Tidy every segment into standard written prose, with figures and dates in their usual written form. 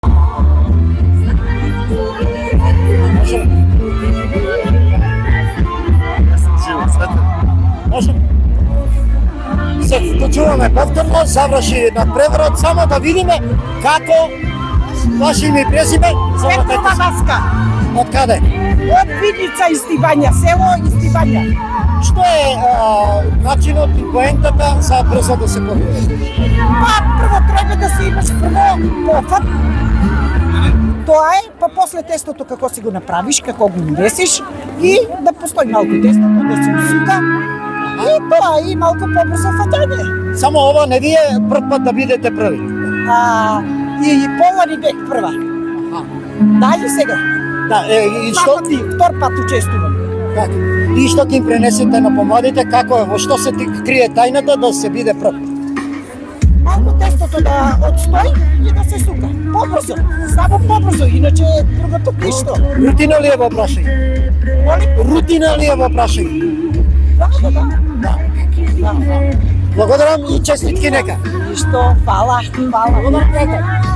Се вклучуваме повторно, заврши на преворот, само да видиме како ваше име и презиме. Светлана Васка. Од каде? Од Видница Истибања, село Истибања. Што е начинот и поентата за брзо да се подготви? Па прво треба да се имаш пофат. Тоа е, па после тестото како си го направиш, како го унесиш и да постои малку тестото, да се усука. И тоа и малку побрзо фатање. Само ова не ви е прв пат да бидете први? И полари бех прва. Да, и сега. Да, и што ти втор пат учествувам. Како? И што ќе им пренесете на помладите, како е, во што се крие тајната да се биде прв? Малку тестото да отстои и да се сука. Побрзо, само побрзо, иначе другото ништо. Рутина ли е во прашање? Рутина ли е во прашање? Да. Благодарам и честитки нека. Ништо, фала.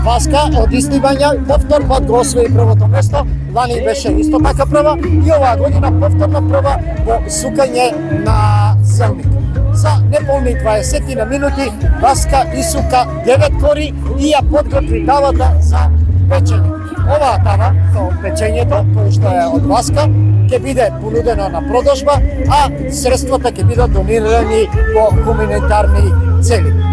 Васка од Истибања повтор пат го освои првото место. Лани беше исто така прва и оваа година повторно прва во сукање на зелник. За неполни 20 на минути Васка исука 9 кори и ја подготви тавата за печење. Оваа тава, со печењето, кој што е од Васка, ќе биде понудено на продажба, а средствата ќе бидат донирани по хуманитарни цели.